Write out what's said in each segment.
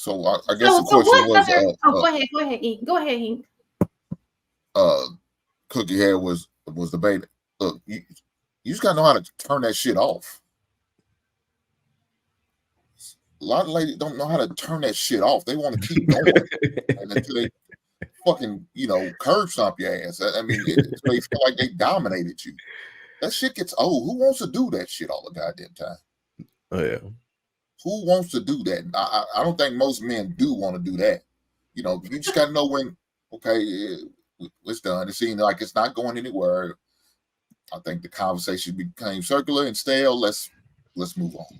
So I guess the question what was, other? Go ahead, Ink. Go ahead, Ink. Cookie Hair was debating. Look, you just gotta know how to turn that shit off. A lot of ladies don't know how to turn that shit off. They want to keep going, and until they fucking curb stomp your ass. I mean, they feel like they dominated you. That shit gets old. Who wants to do that shit all the goddamn time? Oh yeah. Who wants to do that? I don't think most men do want to do that. You just gotta know when. Okay, it's done. It seems like it's not going anywhere. I think the conversation became circular and stale. Let's move on.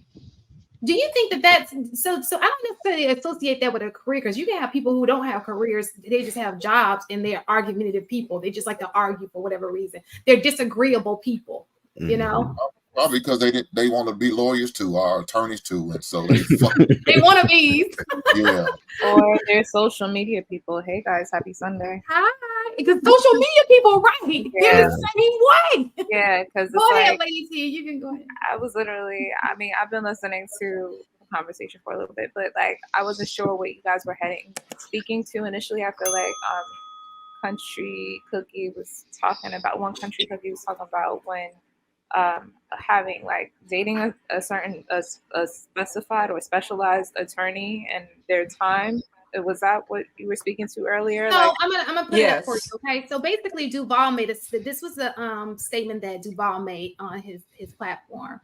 Do you think that's so? I don't necessarily associate that with a career, because you can have people who don't have careers; they just have jobs and they're argumentative people. They just like to argue for whatever reason. They're disagreeable people, Probably because they want to be lawyers too, or attorneys too, and so they want to be. Yeah. Or they're social media people. Hey guys, happy Sunday. Hi, because social media people, right? Yeah. They're the same way. Yeah, because go ahead, Lacey. You can go ahead. I was literally, I've been listening to the conversation for a little bit, but like I wasn't sure what you guys were speaking to initially. I feel like Country Cookie was talking about when having like dating a certain specified or specialized attorney and their time. Was that what you were speaking to earlier? No, I'm gonna put it up for you. Okay, so basically, Duval made this was a statement that Duval made on his platform.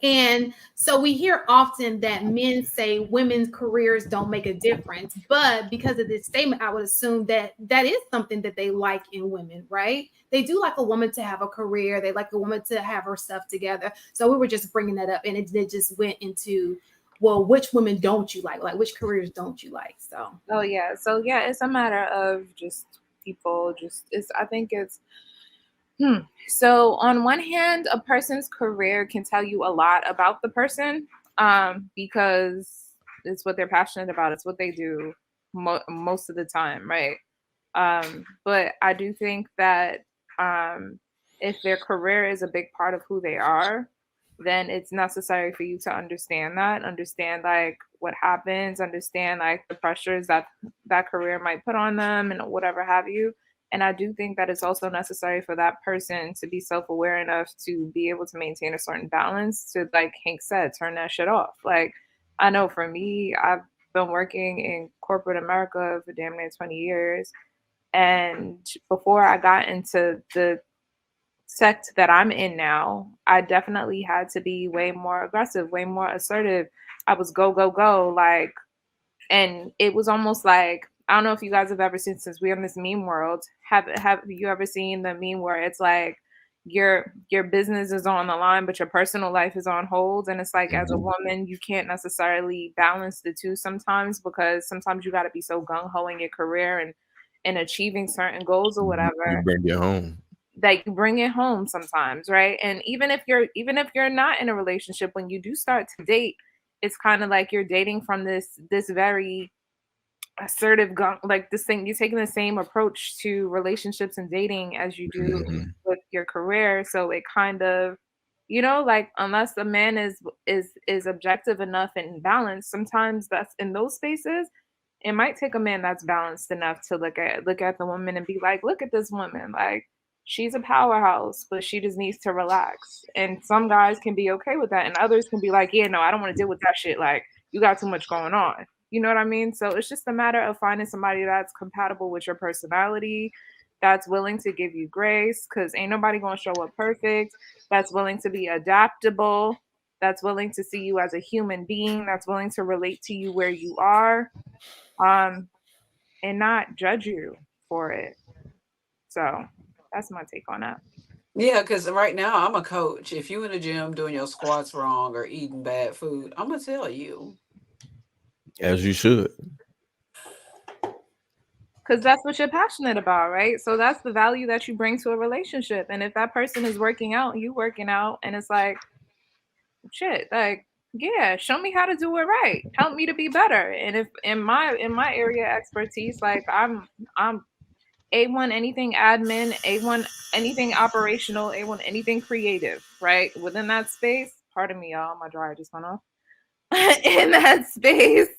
And so we hear often that men say women's careers don't make a difference, but because of this statement, I would assume that is something that they like in women, right? They do like a woman to have a career. They like a woman to have her stuff together. So we were just bringing that up, and it just went into, well, which women don't you like? Like, which careers don't you like? So. Oh yeah. So yeah, it's a matter of just people. I think it's. So on one hand, a person's career can tell you a lot about the person, because it's what they're passionate about. It's what they do most of the time, right? But I do think that if their career is a big part of who they are, then it's necessary for you to understand like what happens, understand like the pressures that career might put on them and whatever have you. And I do think that it's also necessary for that person to be self-aware enough to be able to maintain a certain balance to, like Hank said, turn that shit off. Like, I know for me, I've been working in corporate America for damn near 20 years. And before I got into the sect that I'm in now, I definitely had to be way more aggressive, way more assertive. I was go, go, go. Like, and it was almost like, I don't know if you guys have ever seen, since we're in this meme world, have you ever seen the meme where it's like your business is on the line, but your personal life is on hold? And it's like, as a woman, you can't necessarily balance the two sometimes, because sometimes you got to be so gung-ho in your career and achieving certain goals or whatever. You bring it home. That you bring it home sometimes, right? And even if you're not in a relationship, when you do start to date, it's kind of like you're dating from this very assertive, like this thing, you're taking the same approach to relationships and dating as you do with your career. So it kind of, like, unless the man is objective enough and balanced, sometimes that's in those spaces, it might take a man that's balanced enough to look at the woman and be like, look at this woman, like, she's a powerhouse, but she just needs to relax. And some guys can be okay with that, and others can be like, yeah, no, I don't want to deal with that shit, like, you got too much going on. You know what I mean? So it's just a matter of finding somebody that's compatible with your personality, that's willing to give you grace, because ain't nobody going to show up perfect, that's willing to be adaptable, that's willing to see you as a human being, that's willing to relate to you where you are, and not judge you for it. So that's my take on that. Yeah, because right now I'm a coach. If you in the gym doing your squats wrong or eating bad food, I'm going to tell you. As you should. Because that's what you're passionate about, right? So that's the value that you bring to a relationship. And if that person is working out, you working out, and it's like, shit, like, yeah, show me how to do it right. Help me to be better. And if in my area of expertise, like I'm A1 anything admin, A1 anything operational, A1 anything creative, right? Within that space, pardon me, y'all, my dryer just went off. In that space,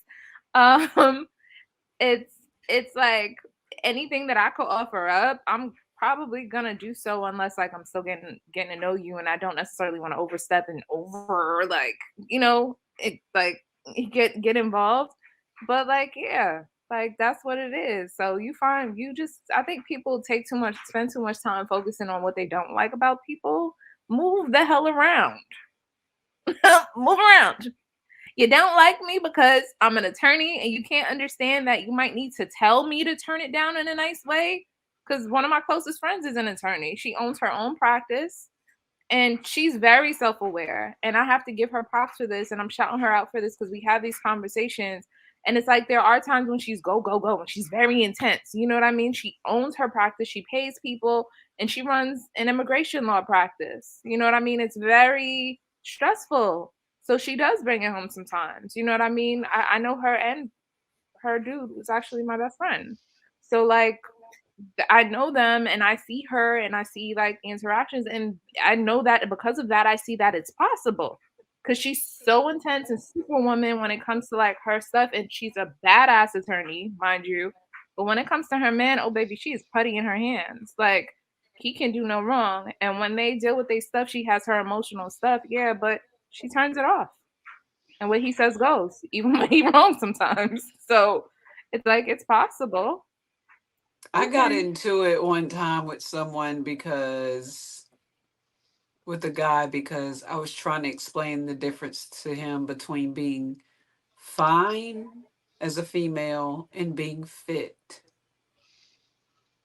It's like anything that I could offer up, I'm probably gonna do so unless like I'm still getting to know you and I don't necessarily want to overstep and over like, it like get involved. But like yeah, like that's what it is. So I think people spend too much time focusing on what they don't like about people. Move the hell around. Move around. You don't like me because I'm an attorney and you can't understand that you might need to tell me to turn it down in a nice way. Because one of my closest friends is an attorney. She owns her own practice and she's very self-aware. And I have to give her props for this. And I'm shouting her out for this because we have these conversations. And it's like there are times when she's go, go, go, and she's very intense. You know what I mean? She owns her practice, she pays people, and she runs an immigration law practice. You know what I mean? It's very stressful. So she does bring it home sometimes. You know what I mean? I know her and her dude was actually my best friend. So like I know them and I see her and I see like interactions and I know that because of that I see that it's possible because she's so intense and superwoman when it comes to like her stuff and she's a badass attorney, mind you. But when it comes to her man, oh baby, she is putty in her hands. Like he can do no wrong. And when they deal with their stuff, she has her emotional stuff. Yeah, but she turns it off. And what he says goes, even when he's wrong sometimes. So it's like it's possible. I got into it one time with a guy because I was trying to explain the difference to him between being fine as a female and being fit.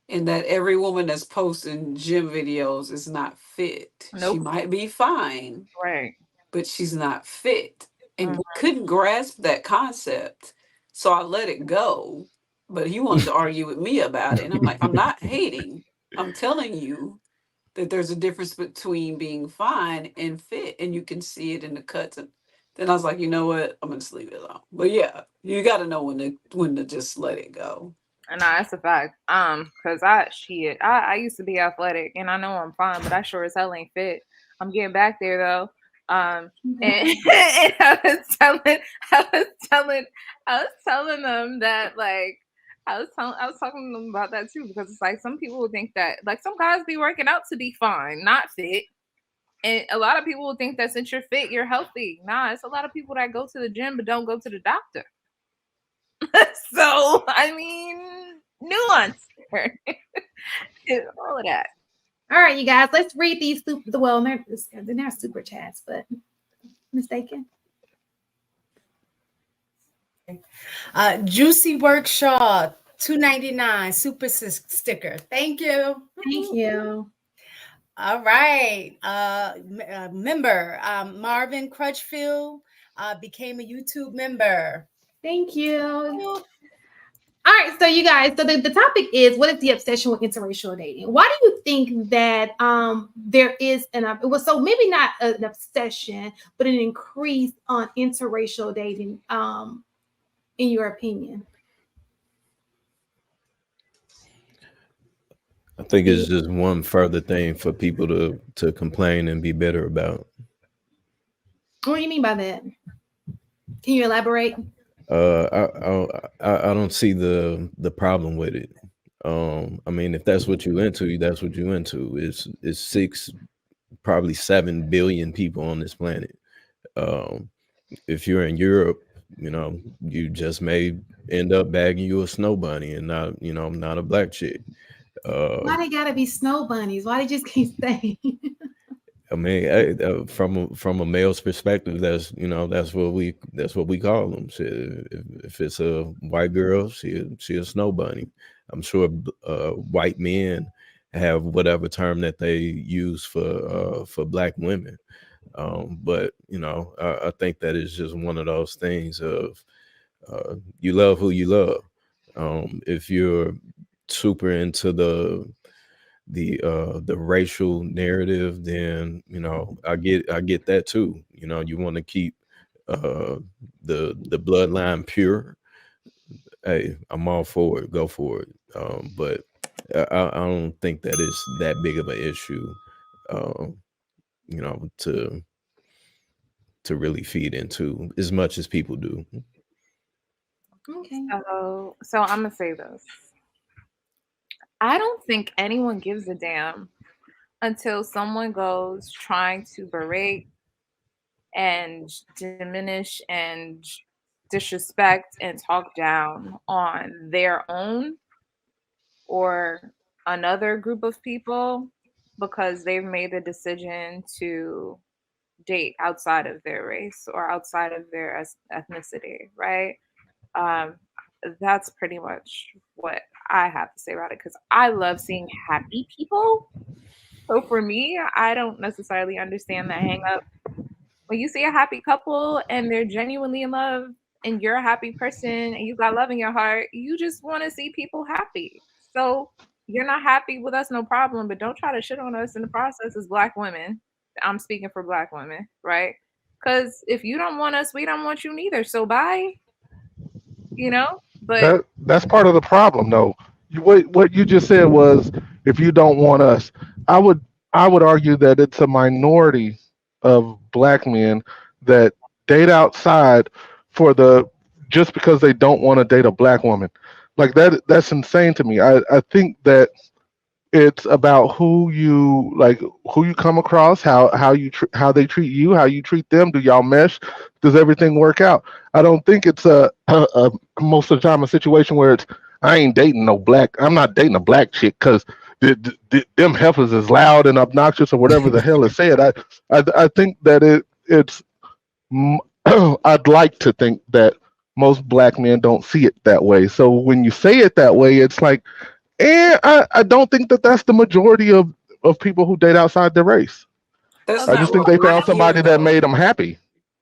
And that every woman that's posting gym videos is not fit. Nope. She might be fine, right, but she's not fit. And couldn't grasp that concept. So I let it go. But he wanted to argue with me about it. And I'm like, I'm not hating. I'm telling you that there's a difference between being fine and fit. And you can see it in the cuts. And then I was like, you know what? I'm going to just leave it alone. But yeah, you got to know when to just let it go. And that's a fact. Cause I used to be athletic and I know I'm fine, but I sure as hell ain't fit. I'm getting back there though. And, and I was telling them that like I was talking to them about that too because it's like some people would think that like some guys be working out to be fine, not fit. And a lot of people would think that since you're fit, you're healthy. Nah, it's a lot of people that go to the gym but don't go to the doctor. So I mean, nuance. All of that. All right, you guys, let's read these. Well, they're not super chats, but mistaken. Juicy Workshaw, $2.99 super sticker. Thank you. Thank you. All right. Member Marvin Crutchfield became a YouTube member. Thank you. All right, so you guys, so the topic is, what is the obsession with interracial dating? Why do you think that there is so maybe not an obsession, but an increase on interracial dating, in your opinion? I think it's just one further thing for people to complain and be better about. What do you mean by that? Can you elaborate? I don't see the problem with it. I mean, if that's what you into, that's what you into. It's probably 7 billion people on this planet. If you're in Europe, you just may end up bagging you a snow bunny and not a black chick. Why they gotta be snow bunnies? Why they just can't stay? I mean, from a male's perspective, that's what we call them. If it's a white girl, she a snow bunny. I'm sure white men have whatever term that they use for black women. But I think that is just one of those things of you love who you love. If you're super into the racial narrative, then I get that too. You want to keep the bloodline pure. Hey, I'm all for it. Go for it. But I don't think that it's that big of an issue. To really feed into as much as people do. Okay. So I'm gonna say this. I don't think anyone gives a damn until someone goes trying to berate and diminish and disrespect and talk down on their own or another group of people because they've made the decision to date outside of their race or outside of their ethnicity, right? Um, that's pretty much what I have to say about it because I love seeing happy people. So for me, I don't necessarily understand that hang up. When you see a happy couple and they're genuinely in love and you're a happy person and you got love in your heart, you just want to see people happy. So you're not happy with us, no problem, but don't try to shit on us in the process as Black women. I'm speaking for Black women, right? Because if you don't want us, we don't want you neither. So bye, but That's part of the problem, though. What you just said was, if you don't want us, I would I would argue that it's a minority of black men that date outside for the just because they don't want to date a black woman. Like that's insane to me. I think that it's about who you come across, how they treat you, how you treat them. Do y'all mesh? Does everything work out? I don't think it's a most of the time a situation where it's I ain't dating no black. I'm not dating a black chick because them heifers is loud and obnoxious or whatever the hell is said. I think that it's I'd like to think that most black men don't see it that way. So when you say it that way, it's like, and I don't think that that's the majority of people who date outside their race. That's I not just think what they we're found here somebody that though. made them happy.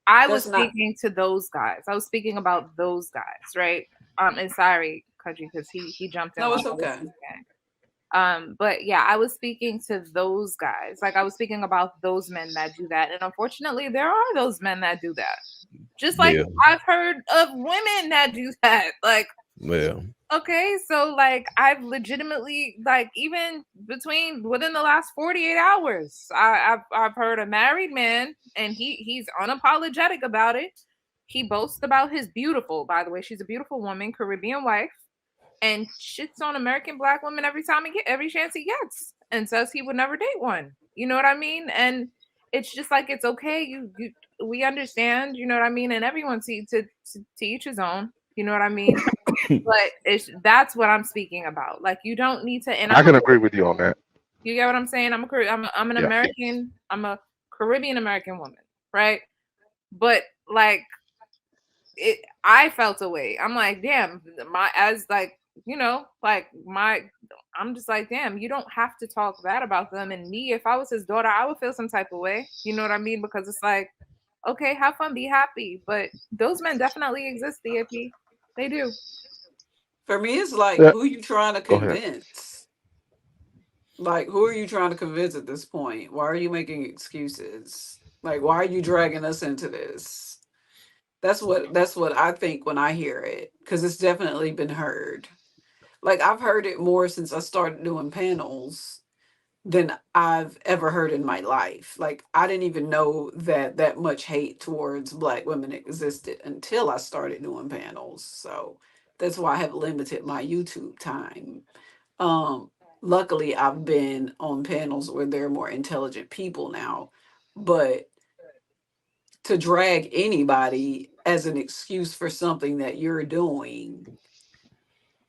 I That's was not. speaking to those guys. I was speaking about those guys, right? And sorry, Country, because he jumped in No, while it's I was okay. speaking. But yeah, I was speaking to those guys. Like I was speaking about those men that do that. And unfortunately, there are those men that do that. Just like Yeah. I've heard of women that do that. Like, Well, okay, so like I've legitimately like even within the last 48 hours, I've heard a married man and he's unapologetic about it. He boasts about his beautiful, by the way, she's a beautiful woman, Caribbean wife, and shits on American black women every chance he gets, and says he would never date one. You know what I mean? And it's just like it's okay. We understand. You know what I mean? And everyone to each his own. You know what I mean? But that's what I'm speaking about. Like you don't need to. And I can agree with you on that. You get what I'm saying? I'm an Yeah. American. I'm a Caribbean American woman, right? But like I felt a way. I'm like, damn, I'm just like, damn, you don't have to talk bad about them. And me, if I was his daughter, I would feel some type of way. You know what I mean? Because it's like, okay, have fun, be happy. But those men definitely exist, DAP. They do. For me, it's like, Yeah. who you trying to Go ahead. convince? Like, who are you trying to convince at this point? Why are you making excuses? Like, why are you dragging us into this? That's what I think when I hear it, because it's definitely been heard. Like, I've heard it more since I started doing panels than I've ever heard in my life. Like, I didn't even know that much hate towards Black women existed until I started doing panels. So that's why I have limited my YouTube time. Luckily, I've been on panels where there are more intelligent people now, but to drag anybody as an excuse for something that you're doing,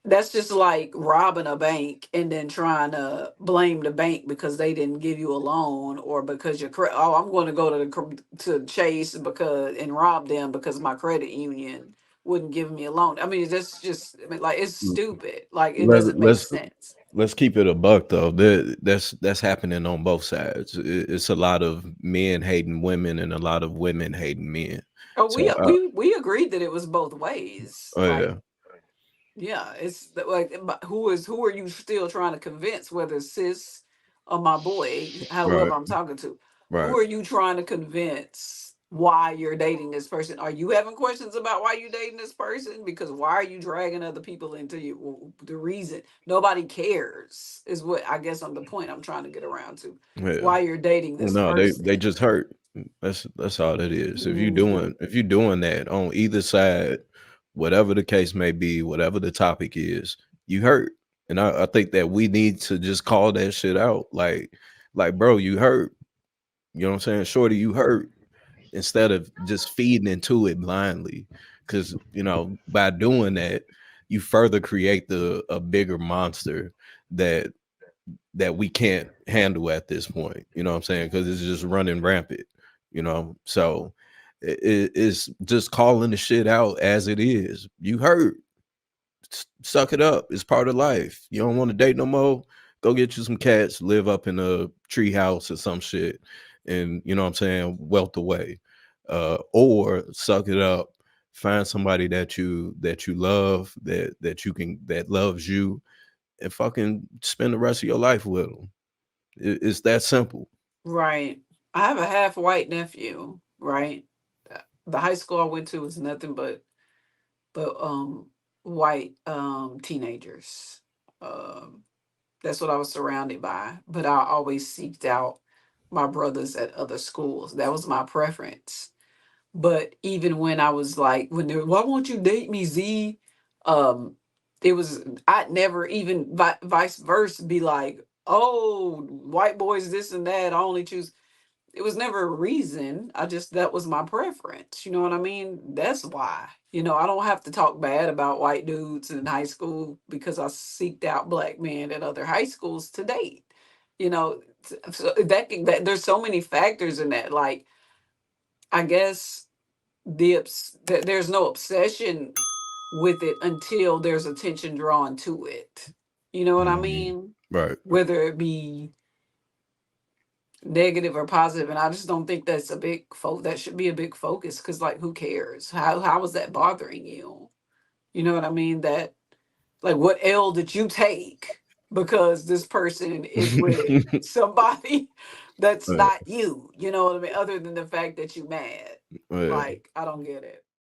that's just like robbing a bank and then trying to blame the bank because they didn't give you a loan, or because I'm going to go to Chase and rob them because my credit union wouldn't give me a loan. I mean, that's just, I mean, like, it's stupid. Like, it doesn't make sense. let's keep it a buck though. That's happening on both sides. It's a lot of men hating women and a lot of women hating men. Oh, So we agreed that it was both ways. oh Like, yeah, yeah, it's like, but who are you still trying to convince? Whether it's sis or my boy, right, whoever I'm talking to, right. who are you trying to convince why you're dating this person? Are you having questions about why you dating this person? Because why are you dragging other people into you? Well, the reason nobody cares is what I guess I'm the point I'm trying to get around to. Yeah. Why you're dating Well, this no, person? they just hurt. That's all it is. If you're Mhm. doing that on either side, whatever the case may be, whatever the topic is, you hurt. And I think that we need to just call that shit out. Like, bro, you hurt. You know what I'm saying? Shorty, you hurt. Instead of just feeding into it blindly. Because, you know, by doing that, you further create a bigger monster that we can't handle at this point. You know what I'm saying? Because it's just running rampant, you know? So it's just calling the shit out as it is. You hurt. Suck it up. It's part of life. You don't want to date no more? Go get you some cats, live up in a tree house or some shit, and you know what I'm saying, wealth away. Or suck it up, find somebody that you love, that loves you, and fucking spend the rest of your life with them. It's that simple. Right. I have a half white nephew, right? The high school I went to was nothing but white teenagers. That's what I was surrounded by. But I always seeked out my brothers at other schools. That was my preference. But even when I was like, when they were, why won't you date me, Z? It was, I'd never even vice versa be like, oh, white boys, this and that. I only choose. It was never a reason. That was my preference. You know what I mean? That's why. You know, I don't have to talk bad about white dudes in high school because I seeked out black men at other high schools to date. You know, so that there's so many factors in that. Like, I guess there's no obsession with it until there's attention drawn to it. You know what I mean? Right. Whether it be negative or positive, and I just don't think that's a big that should be a big focus, because like, who cares? How is that bothering you? You know what I mean? That, like, what L did you take because this person is with somebody that's not you? You know what I mean? Other than the fact that you mad. Yeah. Like, I don't get it.